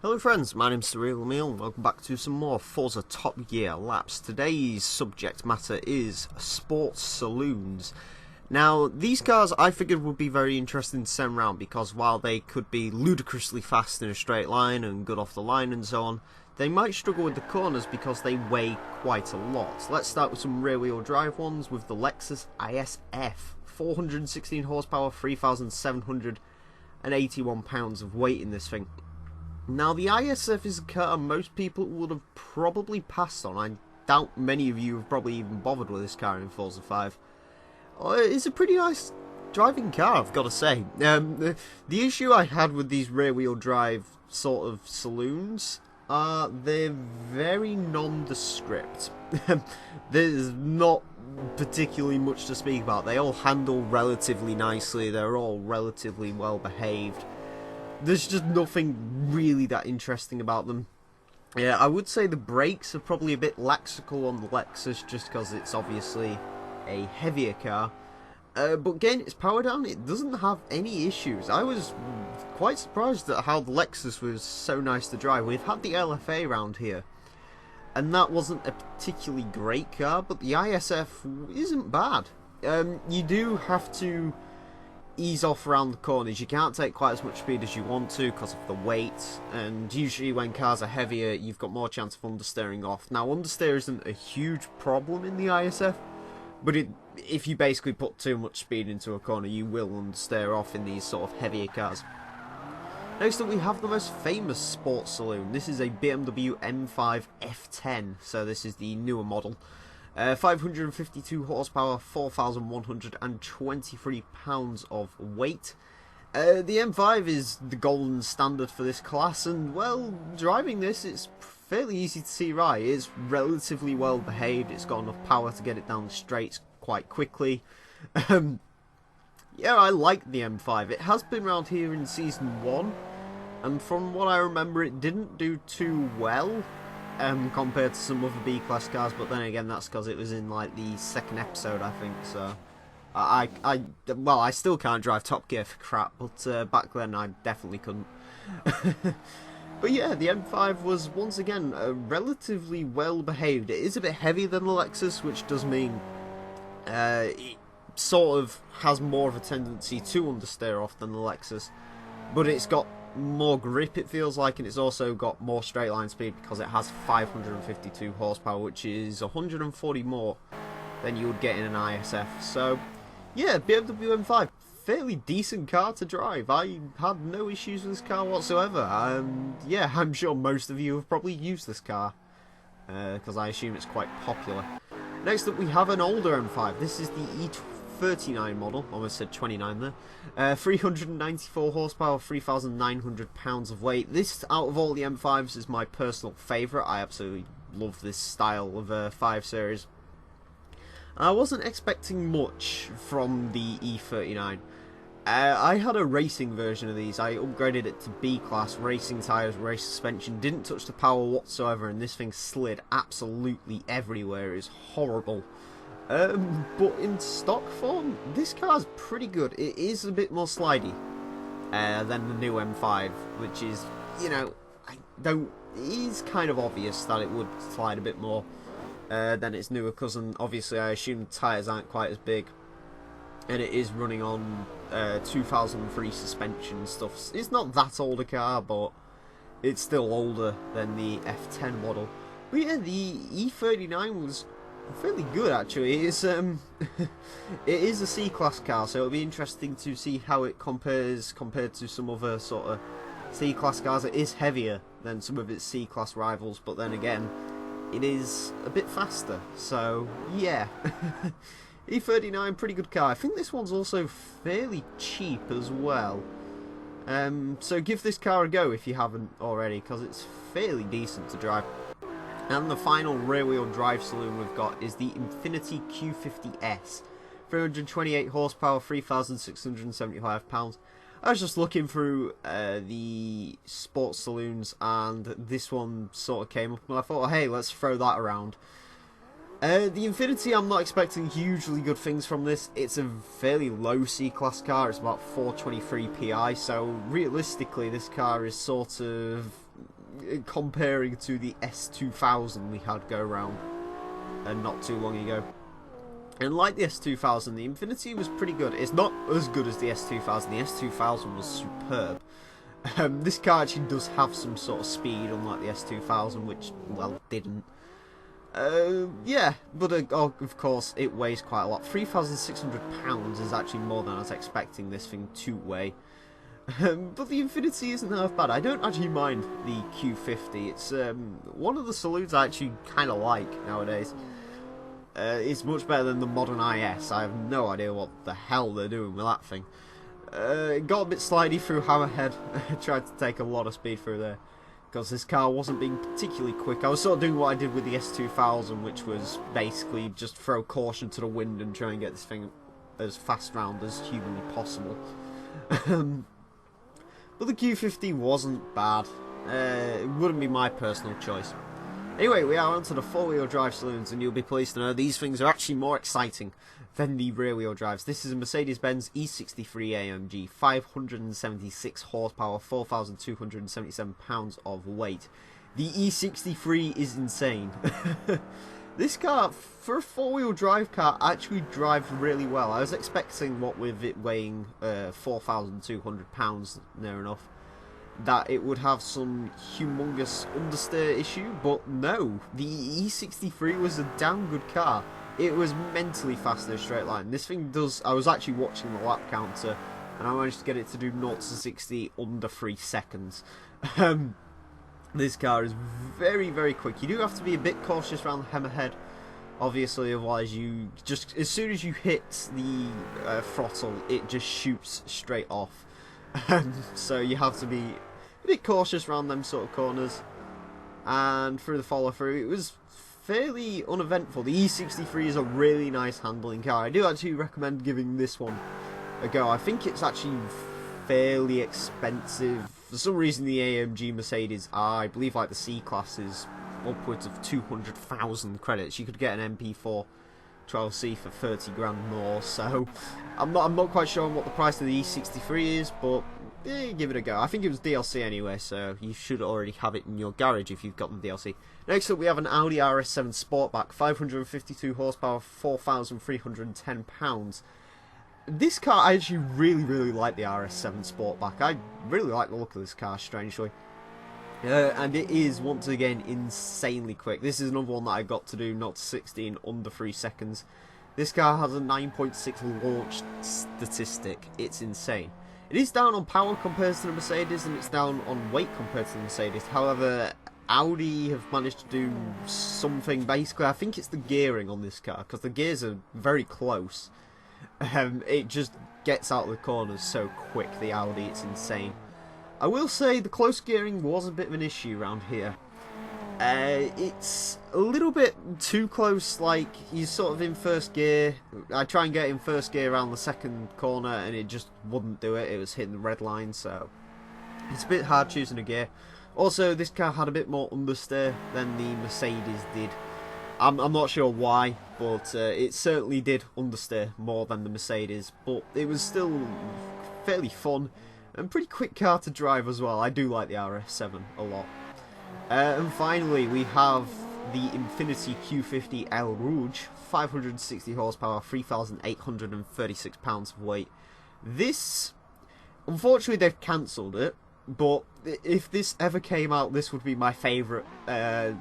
Hello friends, my name's TheRealEmile and welcome back to some more Forza Top Gear laps. Today's subject matter is sports saloons. Now, these cars I figured would be very interesting to send around because while they could be ludicrously fast in a straight line and good off the line and so on, they might struggle with the corners because they weigh quite a lot. Let's start with some rear wheel drive ones with the Lexus ISF. 416 horsepower, 3,781 pounds of weight in this thing. Now, the ISF is a car most people would have probably passed on. I doubt many of you have probably even bothered with this car in Forza 5. It's a pretty nice driving car, I've got to say. The issue I had with these rear-wheel drive sort of saloons are they're very nondescript. There's not particularly much to speak about. They all handle relatively nicely. They're all relatively well behaved. There's just nothing really that interesting about them. Yeah, I would say the brakes are probably a bit laxical on the Lexus just because it's obviously a heavier car. But again, it's power down, it doesn't have any issues. I was quite surprised at how the Lexus was so nice to drive. We've had the LFA around here, and that wasn't a particularly great car, but the ISF isn't bad. You do have to ease off around the corners. You can't take quite as much speed as you want to because of the weight, and usually when cars are heavier you've got more chance of understeering off. Now, understeer isn't a huge problem in the ISF, but if you basically put too much speed into a corner you will understeer off in these sort of heavier cars. Next up we have the most famous sports saloon. This is a BMW M5 F10, so this is the newer model. 552 horsepower, 4,123 pounds of weight. The M5 is the golden standard for this class, and well, driving this, it's fairly easy to see right. It's relatively well behaved, it's got enough power to get it down the straights quite quickly. Yeah, I like the M5. It has been around here in Season 1, and from what I remember it didn't do too well compared to some other B-class cars, but then again that's because it was in like the second episode, I think, so well, I still can't drive Top Gear for crap, but back then I definitely couldn't. But yeah, the M5 was once again relatively well behaved. It is a bit heavier than the Lexus, which does mean it sort of has more of a tendency to understeer off than the Lexus, but it's got more grip, it feels like, and it's also got more straight line speed because it has 552 horsepower, which is 140 more than you would get in an ISF. So yeah, BMW M5, fairly decent car to drive. I had no issues with this car whatsoever. Yeah, I'm sure most of you have probably used this car because I assume it's quite popular. Next up we have an older M5. This is the E39 model, almost said 29 there. 394 horsepower, 3,900 pounds of weight. This, out of all the M5s, is my personal favourite. I absolutely love this style of 5 Series. I wasn't expecting much from the E39. I had a racing version of these. I upgraded it to B-class, racing tyres, race suspension, didn't touch the power whatsoever, and this thing slid absolutely everywhere. It was horrible. But in stock form, this car's pretty good. It is a bit more slidey than the new M5, which is, you know, it is kind of obvious that it would slide a bit more than its newer cousin. Obviously, I assume the tyres aren't quite as big, and it is running on 2003 suspension and stuff. It's not that old a car, but it's still older than the F10 model. But yeah, the E39 was fairly good actually. It's it is a C-class car, so it'll be interesting to see how it compares compared to some other sort of C-class cars. It is heavier than some of its C-class rivals, but then again, it is a bit faster. So yeah, E39, pretty good car. I think this one's also fairly cheap as well. So give this car a go if you haven't already, because it's fairly decent to drive. And the final rear-wheel drive saloon we've got is the Infiniti Q50 328 horsepower, 3,675 pounds. I was just looking through the sports saloons, and this one sort of came up, and I thought, oh, hey, let's throw that around. The Infiniti, I'm not expecting hugely good things from this. It's a fairly low C-Class car, it's about 423 PI, so realistically this car is sort of comparing to the S2000 we had go round not too long ago. And like the S2000, the Infiniti was pretty good. It's not as good as the S2000. The S2000 was superb. This car actually does have some sort of speed, unlike the S2000, which, well, didn't. Yeah, but of course it weighs quite a lot. 3,600 pounds is actually more than I was expecting this thing to weigh. But the Infiniti isn't half bad. I don't actually mind the Q50. It's one of the saloons I actually kind of like nowadays. It's much better than the modern IS. I have no idea what the hell they're doing with that thing. It got a bit slidey through Hammerhead. I tried to take a lot of speed through there, because this car wasn't being particularly quick. I was sort of doing what I did with the S2000, which was basically just throw caution to the wind and try and get this thing as fast round as humanly possible. But the Q50 wasn't bad. It wouldn't be my personal choice. Anyway, we are onto the four-wheel drive saloons, and you'll be pleased to know these things are actually more exciting than the rear-wheel drives. This is a Mercedes-Benz E63 AMG, 576 horsepower, 4,277 pounds of weight. The E63 is insane. This car, for a four-wheel drive car, actually drives really well. I was expecting, what with it weighing 4,200 pounds, near enough, that it would have some humongous understeer issue, but no, the E63 was a damn good car. It was mentally fast in a straight line. This thing does, I was actually watching the lap counter, and I managed to get it to do 0 to 60 under 3 seconds. This car is very, very quick. You do have to be a bit cautious around the hammerhead, obviously, otherwise you just, as soon as you hit the throttle, it just shoots straight off. So you have to be a bit cautious around them sort of corners. And through the follow through, it was fairly uneventful. The E63 is a really nice handling car. I do actually recommend giving this one a go. I think it's actually fairly expensive. For some reason the AMG Mercedes are, I believe, like the C-Class is upwards of 200,000 credits. You could get an MP4 12C for 30 grand more, so I'm not quite sure on what the price of the E63 is, but give it a go. I think it was DLC anyway, so you should already have it in your garage if you've got the DLC. Next up we have an Audi RS7 Sportback, 552 horsepower, 4,310 pounds. This car, I actually really like the RS7 Sportback. I really like the look of this car, strangely. And it is, once again, insanely quick. This is another one that I got to do 0 to 60 in under 3 seconds. This car has a 9.6 launch statistic. It's insane. It is down on power compared to the Mercedes, and it's down on weight compared to the Mercedes. However, Audi have managed to do something. Basically, I think it's the gearing on this car, because the gears are very close. It just gets out of the corners so quick, the Audi, it's insane. I will say the close gearing was a bit of an issue around here. It's a little bit too close, like you're sort of in first gear. I try and get in first gear around the second corner and it just wouldn't do it. It was hitting the red line, so it's a bit hard choosing a gear. Also, this car had a bit more understeer than the Mercedes did. I'm not sure why, but it certainly did understeer more than the Mercedes, but it was still fairly fun and pretty quick car to drive as well. I do like the RS7 a lot. And finally we have the Infiniti Q50 Elridge, 560 horsepower, 3,836 pounds of weight. This, unfortunately they've cancelled it, but if this ever came out, this would be my favourite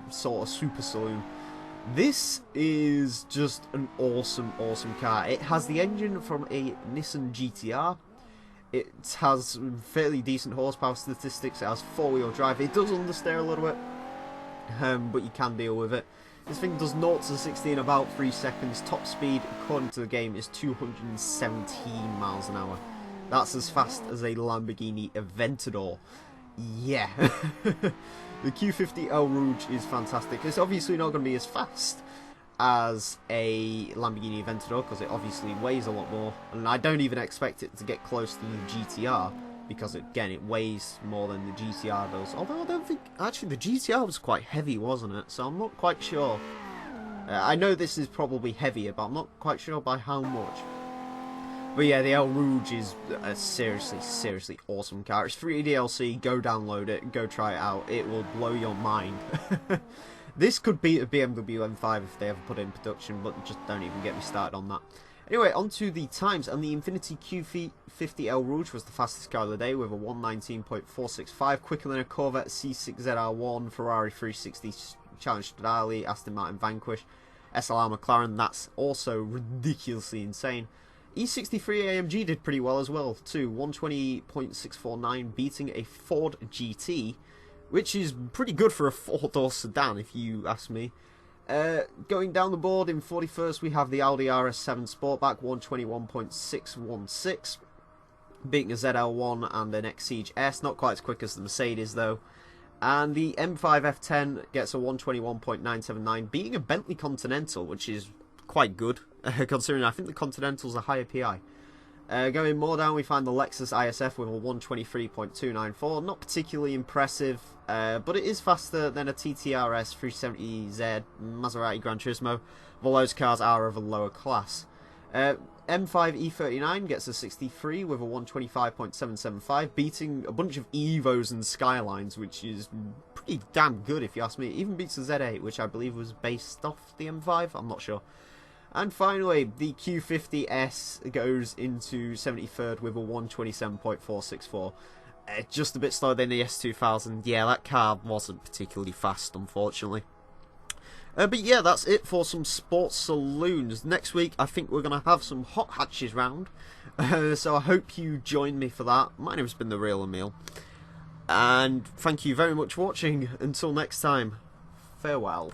sort of super saloon. This is just an awesome car. It has the engine from a Nissan GTR. It has fairly decent horsepower statistics. It has four-wheel drive. It does understeer a little bit, but you can deal with it. This thing does 0 to 60 in about 3 seconds. Top speed, according to the game, is 217 miles an hour. That's as fast as a Lamborghini Aventador. Yeah. The Q50 Elridge is fantastic. It's obviously not going to be as fast as a Lamborghini Aventador because it obviously weighs a lot more, and I don't even expect it to get close to the GTR because again it weighs more than the GTR does. Although I don't think, actually the GTR was quite heavy, wasn't it? So I'm not quite sure I know this is probably heavier, but I'm not quite sure by how much. But yeah, the Elridge is a seriously, seriously awesome car. It's free DLC, go download it, go try it out. It will blow your mind. This could beat a BMW M5 if they ever put it in production, but just don't even get me started on that. Anyway, on to the times, and the Infiniti Q50 Elridge was the fastest car of the day with a 119.465, quicker than a Corvette C6ZR1, Ferrari 360 Challenge Stradale, Aston Martin Vanquish, SLR McLaren. That's also ridiculously insane. E63 AMG did pretty well as well too, 120.649, beating a Ford GT, which is pretty good for a four-door sedan if you ask me. Going down the board in 41st we have the Audi RS7 Sportback, 121.616, beating a ZL1 and an Exige S, not quite as quick as the Mercedes though. And the M5 F10 gets a 121.979, beating a Bentley Continental, which is quite good, considering I think the Continental's a higher PI. Going more down, we find the Lexus ISF with a 123.294. Not particularly impressive, but it is faster than a TTRS 370Z Maserati Gran Turismo, although those cars are of a lower class. M5 E39 gets a 63 with a 125.775, beating a bunch of Evos and Skylines, which is pretty damn good if you ask me. It even beats the Z8, which I believe was based off the M5, I'm not sure. And finally, the Q50S goes into 73rd with a 127.464. Just a bit slower than the S2000. Yeah, that car wasn't particularly fast, unfortunately. But yeah, that's it for some sports saloons. Next week, I think we're going to have some hot hatches round. So I hope you join me for that. My name's been TheRealEmile. And thank you very much for watching. Until next time, farewell.